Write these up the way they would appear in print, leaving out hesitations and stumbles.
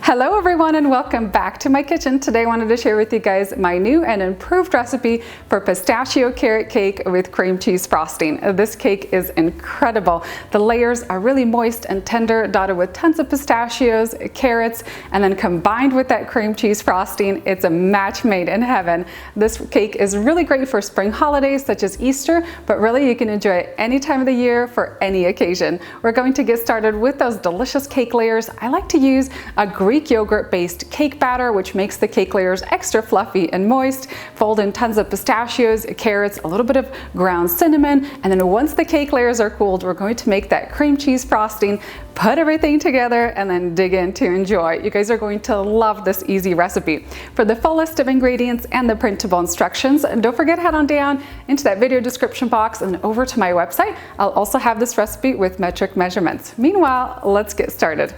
Hello everyone and welcome back to my kitchen. Today I wanted to share with you guys my new and improved recipe for pistachio carrot cake with cream cheese frosting. This cake is incredible. The layers are really moist and tender, dotted with tons of pistachios, carrots, and then combined with that cream cheese frosting, it's a match made in heaven. This cake is really great for spring holidays such as Easter, but really you can enjoy it any time of the year for any occasion. We're going to get started with those delicious cake layers. I like to use a Greek yogurt based cake batter, which makes the cake layers extra fluffy and moist. Fold in tons of pistachios, carrots, a little bit of ground cinnamon, and then once the cake layers are cooled, we're going to make that cream cheese frosting, put everything together, and then dig in to enjoy. You guys are going to love this easy recipe. For the full list of ingredients and the printable instructions, don't forget head on down into that video description box and over to my website. I'll also have this recipe with metric measurements. Meanwhile, let's get started.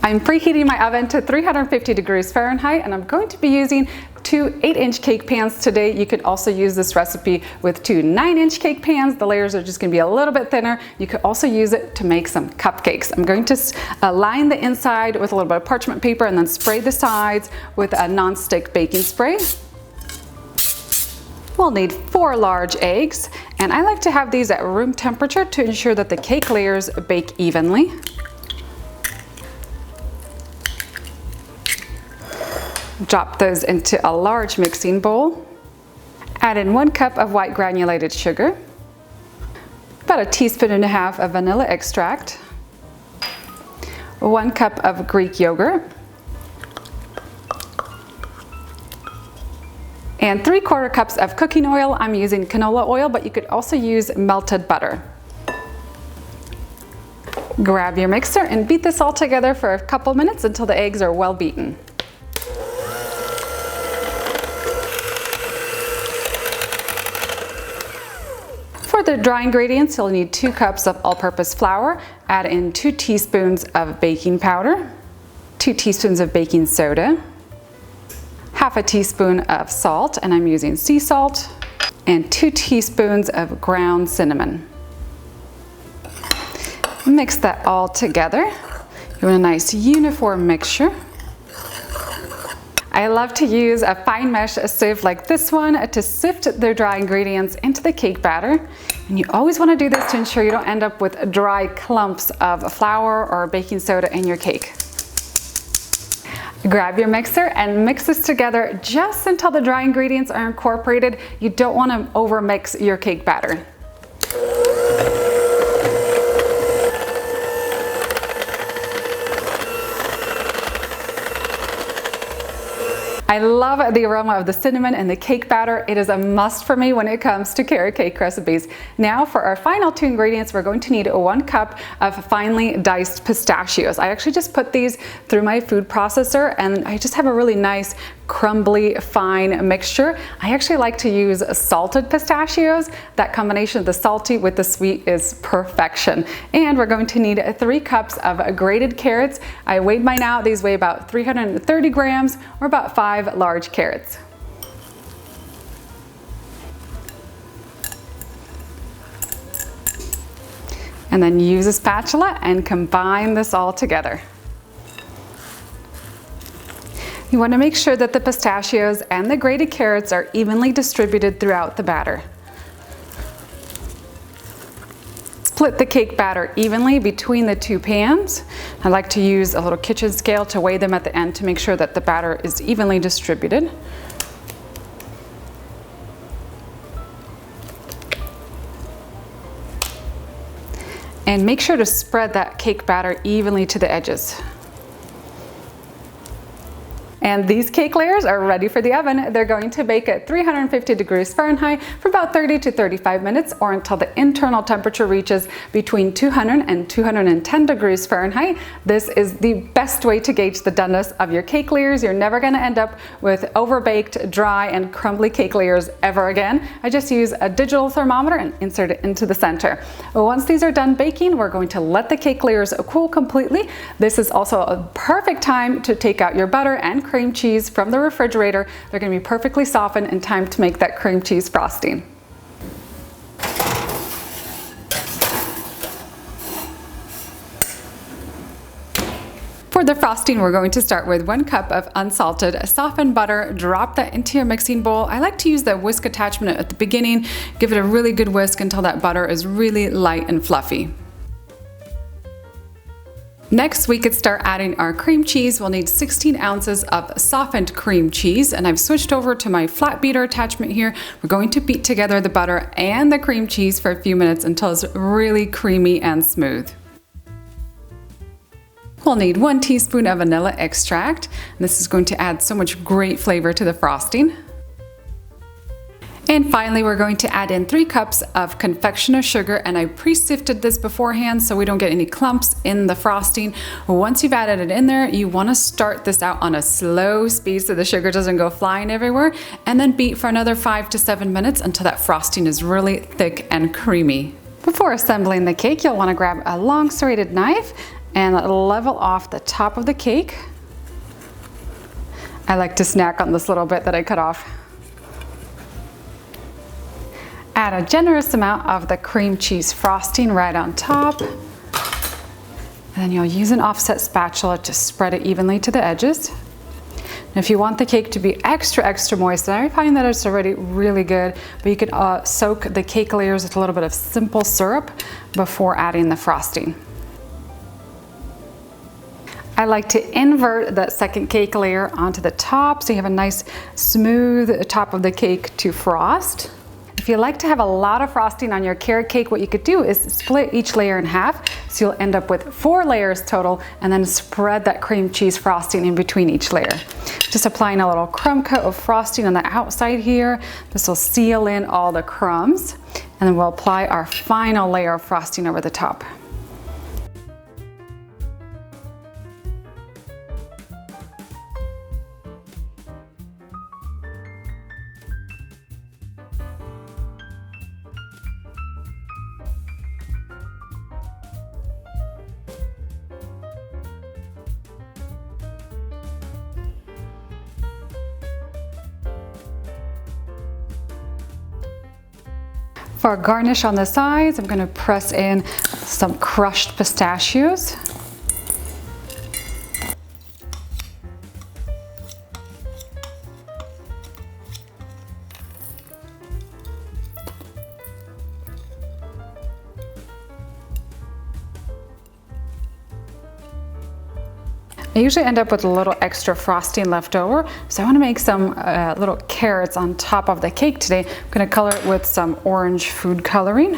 I'm preheating my oven to 350 degrees Fahrenheit, and I'm going to be using two 8-inch cake pans today. You could also use this recipe with two 9-inch cake pans. The layers are just going to be a little bit thinner. You could also use it to make some cupcakes. I'm going to line the inside with a little bit of parchment paper and then spray the sides with a non-stick baking spray. We'll need 4 large eggs, and I like to have these at room temperature to ensure that the cake layers bake evenly. Drop those into a large mixing bowl. Add in 1 cup of white granulated sugar, about a teaspoon and a half of vanilla extract, 1 cup of Greek yogurt, and 3/4 cups of cooking oil. I'm using canola oil, but you could also use melted butter. Grab your mixer and beat this all together for a couple minutes until the eggs are well beaten. For the dry ingredients, you'll need 2 cups of all-purpose flour. Add in 2 teaspoons of baking powder, 2 teaspoons of baking soda, half a teaspoon of salt, and I'm using sea salt, and 2 teaspoons of ground cinnamon. Mix that all together. You want a nice uniform mixture. I love to use a fine mesh sieve like this one to sift the dry ingredients into the cake batter. And you always want to do this to ensure you don't end up with dry clumps of flour or baking soda in your cake. Grab your mixer and mix this together just until the dry ingredients are incorporated. You don't want to overmix your cake batter. I love the aroma of the cinnamon and the cake batter. It is a must for me when it comes to carrot cake recipes. Now for our final 2 ingredients, we're going to need 1 cup of finely diced pistachios. I actually just put these through my food processor and I just have a really nice crumbly fine mixture. I actually like to use salted pistachios. That combination of the salty with the sweet is perfection. And we're going to need 3 cups of grated carrots. I weighed mine out. These weigh about 330 grams or about 5 large carrots. And then use a spatula and combine this all together. You want to make sure that the pistachios and the grated carrots are evenly distributed throughout the batter. Split the cake batter evenly between the 2 pans. I like to use a little kitchen scale to weigh them at the end to make sure that the batter is evenly distributed. And make sure to spread that cake batter evenly to the edges. And these cake layers are ready for the oven. They're going to bake at 350 degrees Fahrenheit for about 30 to 35 minutes or until the internal temperature reaches between 200 and 210 degrees Fahrenheit. This is the best way to gauge the doneness of your cake layers. You're never going to end up with overbaked, dry, and crumbly cake layers ever again. I just use a digital thermometer and insert it into the center. Once these are done baking, we're going to let the cake layers cool completely. This is also a perfect time to take out your butter and cream cheese from the refrigerator. They're going to be perfectly softened in time to make that cream cheese frosting. For the frosting, we're going to start with 1 cup of unsalted softened butter. Drop that into your mixing bowl. I like to use the whisk attachment at the beginning. Give it a really good whisk until that butter is really light and fluffy. Next, we could start adding our cream cheese. We'll need 16 ounces of softened cream cheese, and I've switched over to my flat beater attachment here. We're going to beat together the butter and the cream cheese for a few minutes until it's really creamy and smooth. We'll need 1 teaspoon of vanilla extract. This is going to add so much great flavor to the frosting. And finally, we're going to add in 3 cups of confectioner's sugar, and I pre-sifted this beforehand so we don't get any clumps in the frosting. Once you've added it in there, you want to start this out on a slow speed so the sugar doesn't go flying everywhere, and then beat for another 5 to 7 minutes until that frosting is really thick and creamy. Before assembling the cake, you'll want to grab a long serrated knife and level off the top of the cake. I like to snack on this little bit that I cut off. Add a generous amount of the cream cheese frosting right on top. And then you'll use an offset spatula to spread it evenly to the edges. And if you want the cake to be extra moist, and I find that it's already really good, but you could soak the cake layers with a little bit of simple syrup before adding the frosting. I like to invert that second cake layer onto the top so you have a nice smooth top of the cake to frost. If you like to have a lot of frosting on your carrot cake, what you could do is split each layer in half, so you'll end up with 4 layers total, and then spread that cream cheese frosting in between each layer. Just applying a little crumb coat of frosting on the outside here. This will seal in all the crumbs, and then we'll apply our final layer of frosting over the top. For our garnish on the sides, I'm going to press in some crushed pistachios. I usually end up with a little extra frosting left over, so I want to make some little carrots on top of the cake today. I'm going to color it with some orange food coloring.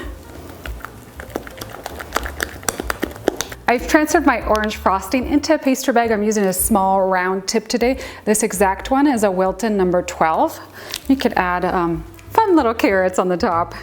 I've transferred my orange frosting into a pastry bag. I'm using a small round tip today. This exact one is a Wilton number 12. You could add fun little carrots on the top.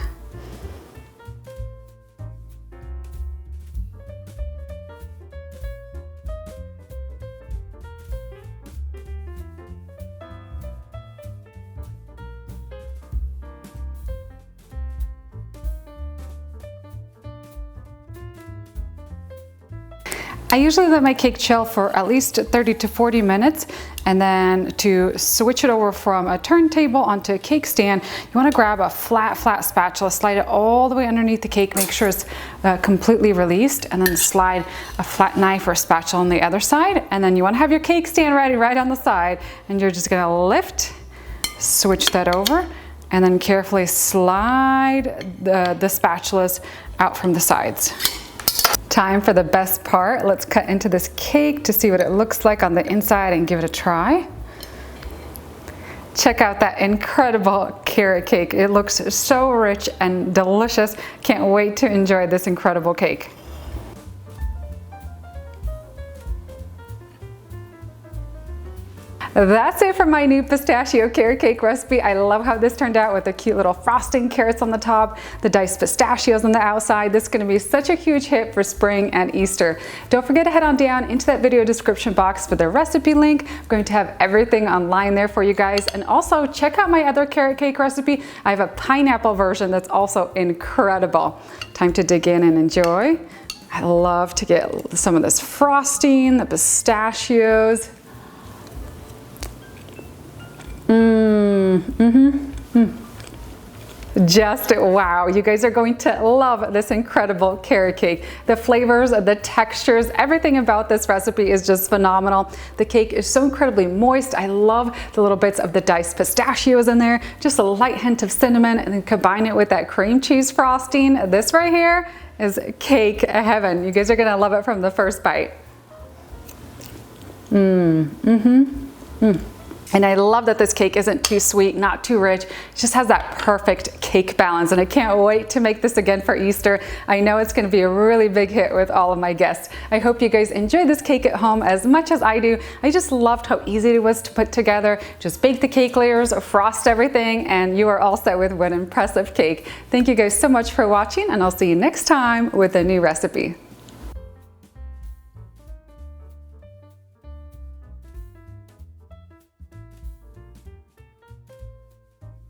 I usually let my cake chill for at least 30 to 40 minutes, and then to switch it over from a turntable onto a cake stand, you want to grab a flat spatula, slide it all the way underneath the cake, make sure it's completely released, and then slide a flat knife or spatula on the other side, and then you want to have your cake stand ready right on the side, and you're just going to lift, switch that over, and then carefully slide the spatulas out from the sides. Time for the best part. Let's cut into this cake to see what it looks like on the inside and give it a try. Check out that incredible carrot cake. It looks so rich and delicious. Can't wait to enjoy this incredible cake. That's it for my new pistachio carrot cake recipe. I love how this turned out with the cute little frosting carrots on the top, the diced pistachios on the outside. This is going to be such a huge hit for spring and Easter. Don't forget to head on down into that video description box for the recipe link. I'm going to have everything online there for you guys. And also check out my other carrot cake recipe. I have a pineapple version that's also incredible. Time to dig in and enjoy. I love to get some of this frosting, the pistachios. Just wow. You guys are going to love this incredible carrot cake. The flavors, the textures, everything about this recipe is just phenomenal. The cake is so incredibly moist. I love the little bits of the diced pistachios in there, just a light hint of cinnamon, and then combine it with that cream cheese frosting. This right here is cake heaven. You guys are gonna love it from the first bite. And I love that this cake isn't too sweet, not too rich. It just has that perfect cake balance, and I can't wait to make this again for Easter. I know it's going to be a really big hit with all of my guests. I hope you guys enjoy this cake at home as much as I do. I just loved how easy it was to put together. Just bake the cake layers, frost everything, and you are all set with an impressive cake. Thank you guys so much for watching, and I'll see you next time with a new recipe.